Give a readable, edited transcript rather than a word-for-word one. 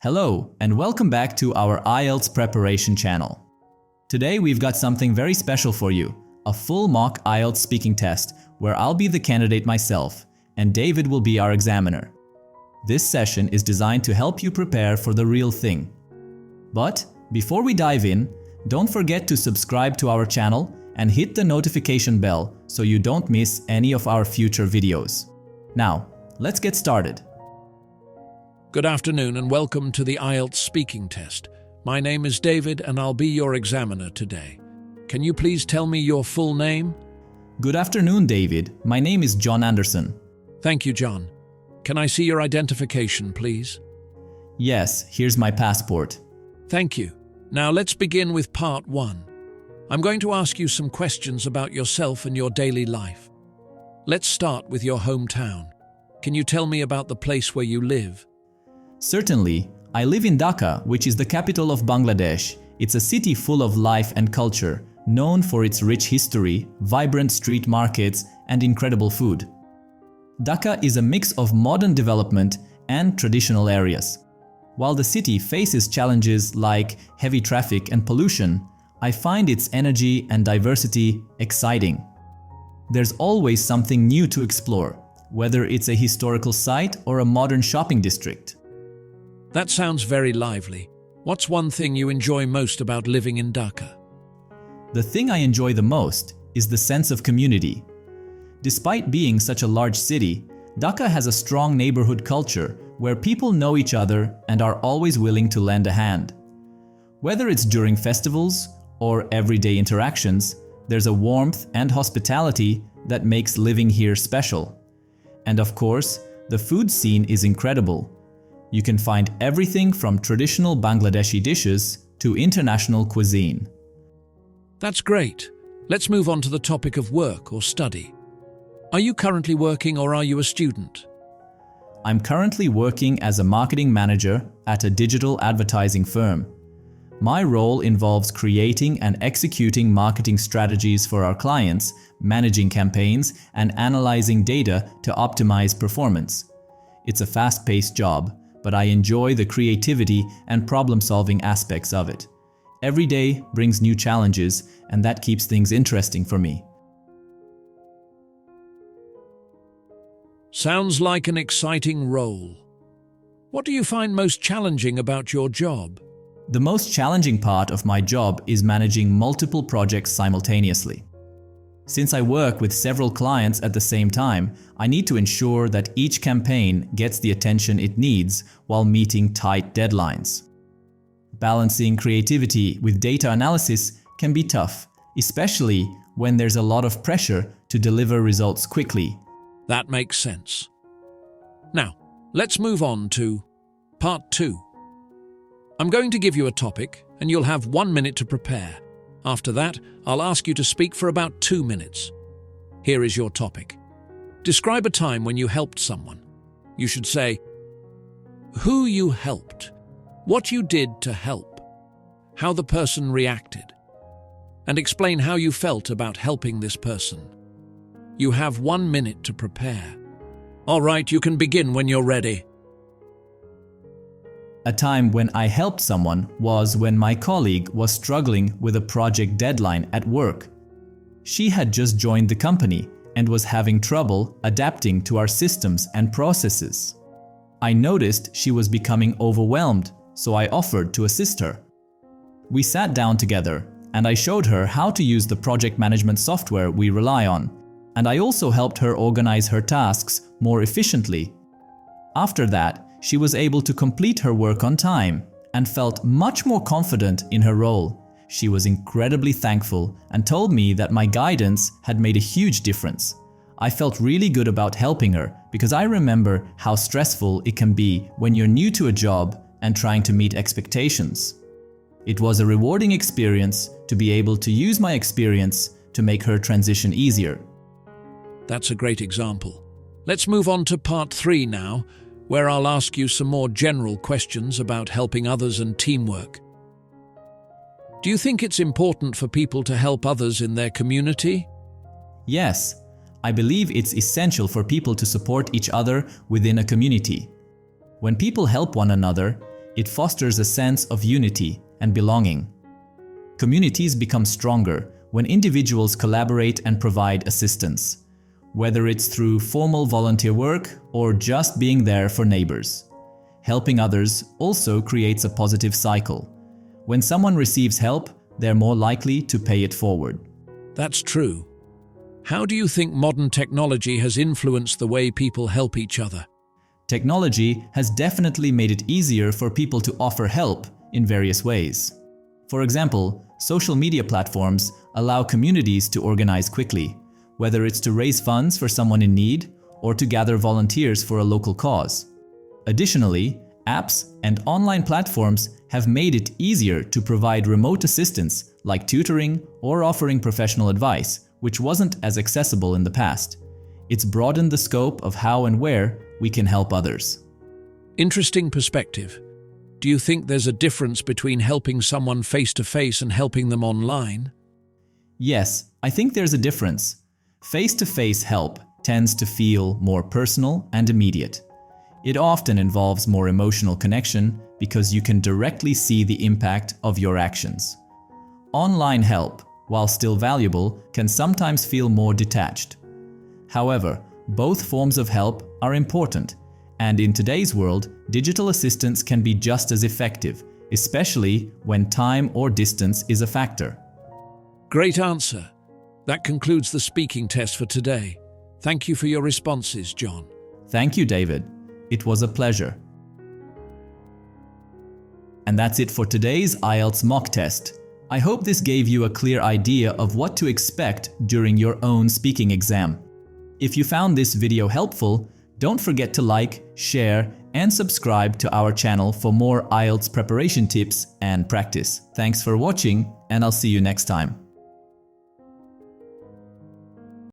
Hello, and welcome back to our IELTS preparation channel. Today we've got something very special for you, a full mock IELTS speaking test where I'll be the candidate myself and David will be our examiner. This session is designed to help you prepare for the real thing. But before we dive in, don't forget to subscribe to our channel and hit the notification bell so you don't miss any of our future videos. Now, let's get started. Good afternoon and welcome to the IELTS speaking test. My name is David and I'll be your examiner today. Can you please tell me your full name? Good afternoon, David. My name is John Anderson. Thank you, John. Can I see your identification, please? Yes, here's my passport. Thank you. Now let's begin with part 1. I'm going to ask you some questions about yourself and your daily life. Let's start with your hometown. Can you tell me about the place where you live? Certainly. I live in Dhaka, which is the capital of Bangladesh. It's a city full of life and culture, known for its rich history, vibrant street markets, and incredible food. Dhaka is a mix of modern development and traditional areas. While the city faces challenges like heavy traffic and pollution, I find its energy and diversity exciting. There's always something new to explore, whether it's a historical site or a modern shopping district. That sounds very lively. What's one thing you enjoy most about living in Dhaka? The thing I enjoy the most is the sense of community. Despite being such a large city, Dhaka has a strong neighborhood culture where people know each other and are always willing to lend a hand. Whether it's during festivals or everyday interactions, there's a warmth and hospitality that makes living here special. And of course, the food scene is incredible. You can find everything from traditional Bangladeshi dishes to international cuisine. That's great. Let's move on to the topic of work or study. Are you currently working or are you a student? I'm currently working as a marketing manager at a digital advertising firm. My role involves creating and executing marketing strategies for our clients, managing campaigns, and analyzing data to optimize performance. It's a fast-paced job, but I enjoy the creativity and problem-solving aspects of it. Every day brings new challenges, and that keeps things interesting for me. Sounds like an exciting role. What do you find most challenging about your job? The most challenging part of my job is managing multiple projects simultaneously. Since I work with several clients at the same time, I need to ensure that each campaign gets the attention it needs while meeting tight deadlines. Balancing creativity with data analysis can be tough, especially when there's a lot of pressure to deliver results quickly. That makes sense. Now, let's move on to part 2. I'm going to give you a topic and you'll have 1 minute to prepare. After that, I'll ask you to speak for about 2 minutes. Here is your topic. Describe a time when you helped someone. You should say who you helped, what you did to help, how the person reacted, and explain how you felt about helping this person. You have 1 minute to prepare. All right, you can begin when you're ready. A time when I helped someone was when my colleague was struggling with a project deadline at work. She had just joined the company and was having trouble adapting to our systems and processes. I noticed she was becoming overwhelmed, so I offered to assist her. We sat down together and I showed her how to use the project management software we rely on, and I also helped her organize her tasks more efficiently. After that, she was able to complete her work on time and felt much more confident in her role. She was incredibly thankful and told me that my guidance had made a huge difference. I felt really good about helping her because I remember how stressful it can be when you're new to a job and trying to meet expectations. It was a rewarding experience to be able to use my experience to make her transition easier. That's a great example. Let's move on to part 3 now, where I'll ask you some more general questions about helping others and teamwork. Do you think it's important for people to help others in their community? Yes, I believe it's essential for people to support each other within a community. When people help one another, It fosters a sense of unity and belonging. Communities become stronger when individuals collaborate and provide assistance, whether it's through formal volunteer work or just being there for neighbors. Helping others also creates a positive cycle. When someone receives help, they're more likely to pay it forward. That's true. How do you think modern technology has influenced the way people help each other? Technology has definitely made it easier for people to offer help in various ways. For example, social media platforms allow communities to organize quickly, whether it's to raise funds for someone in need or to gather volunteers for a local cause. Additionally, apps and online platforms have made it easier to provide remote assistance like tutoring or offering professional advice, which wasn't as accessible in the past. It's broadened the scope of how and where we can help others. Interesting perspective. Do you think there's a difference between helping someone face-to-face and helping them online? Yes, I think there's a difference. Face-to-face help tends to feel more personal and immediate. It often involves more emotional connection because you can directly see the impact of your actions. Online help, while still valuable, can sometimes feel more detached. However, both forms of help are important, and in today's world, digital assistance can be just as effective, especially when time or distance is a factor. Great answer. That concludes the speaking test for today. Thank you for your responses, John. Thank you, David. It was a pleasure. And that's it for today's IELTS mock test. I hope this gave you a clear idea of what to expect during your own speaking exam. If you found this video helpful, don't forget to like, share, and subscribe to our channel for more IELTS preparation tips and practice. Thanks for watching, and I'll see you next time.